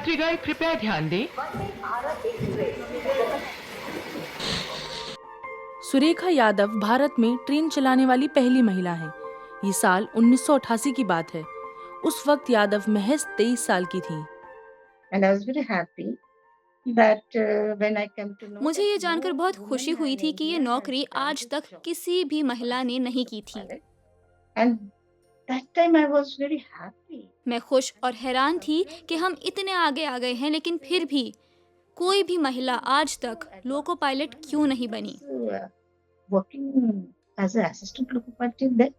यात्रीगण कृपया ध्यान दें। सुरेखा यादव भारत में ट्रेन चलाने वाली पहली महिला हैं। ये साल 1988 की बात है। उस वक्त यादव महज 23 साल की थीं। And I was very happy that when I came to know मुझे that ये no जानकर बहुत woman खुशी in हुई थी कि ये India has नौकरी done आज this तक job. किसी भी महिला ने नहीं की थी। And that time I was very happy. मैं खुश और हैरान थी कि हम इतने आगे आ गए हैं, लेकिन फिर भी कोई भी महिला आज तक लोको पायलट क्यों नहीं बनी। Uh, Working as an assistant loco pilot in that.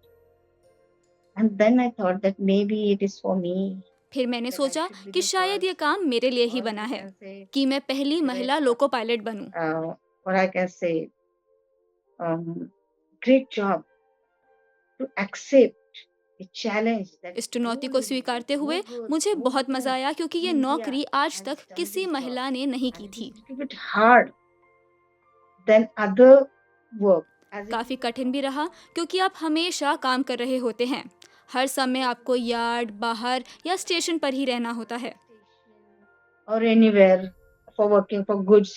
And then I thought that maybe it is for me. फिर मैंने सोचा कि शायद ये काम मेरे लिए ही बना है कि मैं पहली महिला लोको पायलट बनूं। Or I can say great job to accept a challenge that इस चुनौती को स्वीकारते हुए मुझे बहुत मजा आया, क्योंकि ये नौकरी आज तक किसी महिला ने नहीं की थी। bit hard than other work. काफी कठिन भी रहा, क्योंकि आप हमेशा काम कर रहे होते हैं। हर समय आपको यार्ड, बाहर या स्टेशन पर ही रहना होता है। Or anywhere for working for goods.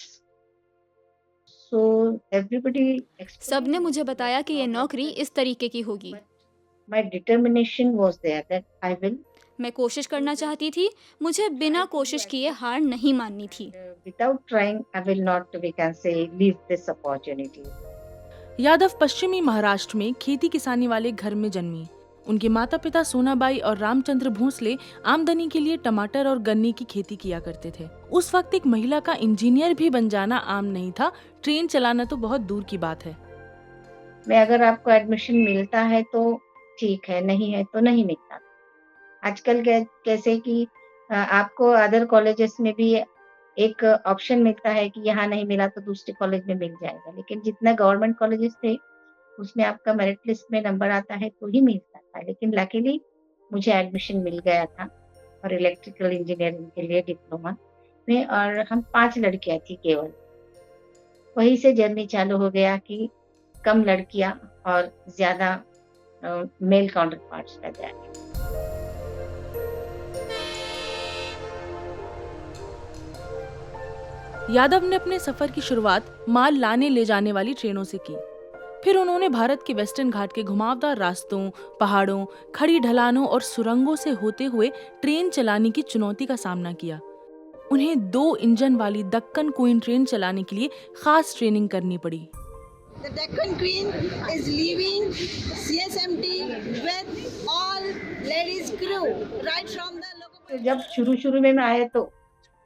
So everybody सबने मुझे बताया कि ये नौकरी इस तरीके की होगी। My determination was there that I will. मैं कोशिश करना चाहती थी, मुझे बिना कोशिश किए हार नहीं माननी थी। Without trying, I will not, we can say, leave this opportunity. Yadav पश्चिमी महाराष्ट्र में खेती किसानी वाले घर में जन्मी। उनके माता पिता सोनाबाई और रामचंद्र भोसले आमदनी के लिए टमाटर और गन्ने की खेती किया करते थे। उस वक्त एक महिला का इंजीनियर भी बन जाना आम नहीं था। ट्रेन चलाना तो बहुत दूर की बात है। मैं अगर आपको एडमिशन मिलता है तो ठीक है, नहीं है तो नहीं मिलता। आजकल कैसे कि आपको अदर कॉलेजेस में भी एक ऑप्शन मिलता है कि यहाँ नहीं मिला तो दूसरे कॉलेज में मिल जाएगा, लेकिन जितना गवर्नमेंट कॉलेजेस थे उसमें आपका मेरिट लिस्ट में नंबर आता है तो ही मिलता था। लेकिन लकीली मुझे एडमिशन मिल गया था और इलेक्ट्रिकल इंजीनियरिंग के लिए डिप्लोमा में, और हम 5 लड़कियां थी केवल। वहीं से जर्नी चालू हो गया कि कम लड़कियां और ज्यादा मेल काउंटर पार्ट्स रह जाए। यादव ने अपने सफर की शुरुआत माल लाने ले जाने वाली ट्रेनों से की। फिर उन्होंने भारत के वेस्टर्न घाट के घुमावदार रास्तों, पहाड़ों, खड़ी ढलानों और सुरंगों से होते हुए ट्रेन चलाने की चुनौती का सामना किया। उन्हें 2 इंजन वाली दक्कन क्वीन ट्रेन चलाने के लिए खास ट्रेनिंग करनी पड़ी। The Deccan Queen is leaving CSMT with all ladies crew right from the locomotive. जब शुरू में आए तो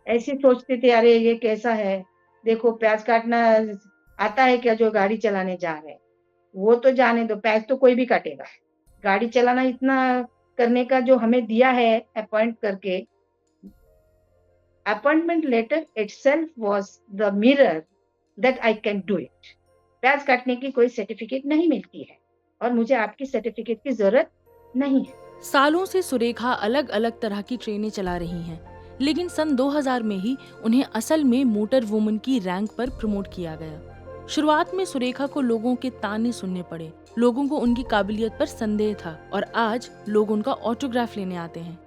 ऐसे सोचते थे, अरे ये कैसा है, देखो प्याज काटना आता है क्या जो गाड़ी चलाने जा रहे हैं। वो तो जाने दो, प्याज तो कोई भी काटेगा, गाड़ी चलाना इतना करने का जो हमें दिया है अपॉइंट करके। Appointment letter itself was the mirror that I can do it. प्याज काटने की कोई सर्टिफिकेट नहीं मिलती है और मुझे आपकी सर्टिफिकेट की जरूरत नहीं है। सालों से सुरेखा अलग अलग तरह की ट्रेनें चला रही हैं, लेकिन सन 2000 में ही उन्हें असल में मोटर वुमन की रैंक पर प्रमोट किया गया। शुरुआत में सुरेखा को लोगों के ताने सुनने पड़े, लोगों को उनकी काबिलियत पर संदेह था और आज लोग उनका ऑटोग्राफ लेने आते हैं।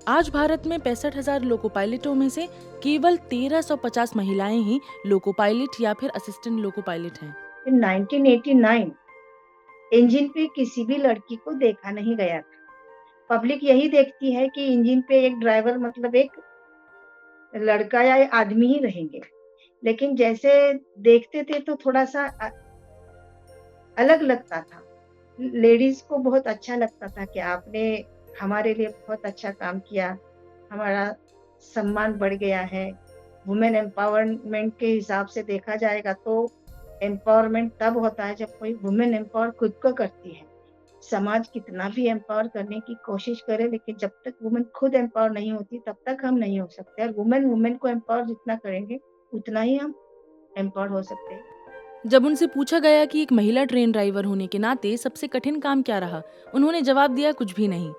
आज भारत में 65,000 लोको पायलटों में से केवल 1350 महिलाएं ही लोको पायलट या फिर असिस्टेंट लोको पायलट हैं। In 1989 इंजन पे किसी भी लड़की को देखा नहीं गया था। पब्लिक यही देखती है कि इंजन पे एक ड्राइवर मतलब एक लड़का या आदमी ही रहेंगे, लेकिन जैसे देखते थे तो थोड़ा सा अलग लगता था। लेडीज को बहुत अच्छा लगता था कि आपने हमारे लिए बहुत अच्छा काम किया, हमारा सम्मान बढ़ गया है। वुमेन एम्पावरमेंट के हिसाब से देखा जाएगा तो एम्पावरमेंट तब होता है जब कोई वुमेन एम्पावर खुद को करती है। समाज कितना भी एम्पावर करने की कोशिश करे, लेकिन जब तक वुमेन खुद एम्पावर नहीं होती तब तक हम नहीं हो सकते। और वुमेन को एम्पावर जितना करेंगे उतना ही हम एम्पावर हो सकते हैं। जब उनसे पूछा गया कि एक महिला ट्रेन ड्राइवर होने के नाते सबसे कठिन काम क्या रहा, उन्होंने जवाब दिया, कुछ भी नहीं।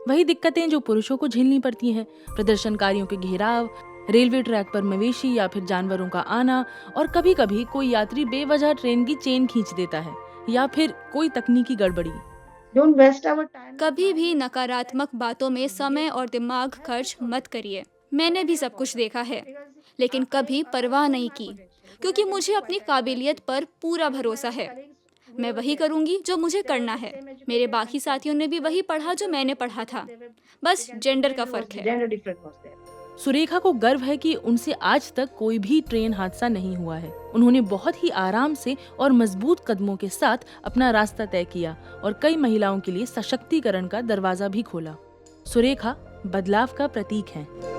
वही दिक्कतें जो पुरुषों को झेलनी पड़ती हैं, प्रदर्शनकारियों के घेराव, रेलवे ट्रैक पर मवेशी या फिर जानवरों का आना, और कभी कभी कोई यात्री बेवजह ट्रेन की चेन खींच देता है या फिर कोई तकनीकी गड़बड़ी। कभी भी नकारात्मक बातों में समय और दिमाग खर्च मत करिए। मैंने भी सब कुछ देखा है, लेकिन कभी परवाह नहीं की, क्योंकि मुझे अपनी काबिलियत पर पूरा भरोसा है। मैं वही करूंगी जो मुझे करना है। मेरे बाकी साथियों ने भी वही पढ़ा जो मैंने पढ़ा था, बस जेंडर का फर्क है। Gender difference was there. Surekha को गर्व है कि उनसे आज तक कोई भी ट्रेन हादसा नहीं हुआ है। उन्होंने बहुत ही आराम से और मजबूत कदमों के साथ अपना रास्ता तय किया और कई महिलाओं के लिए सशक्तिकरण का दरवाजा भी खोला। सुरेखा बदलाव का प्रतीक हैं।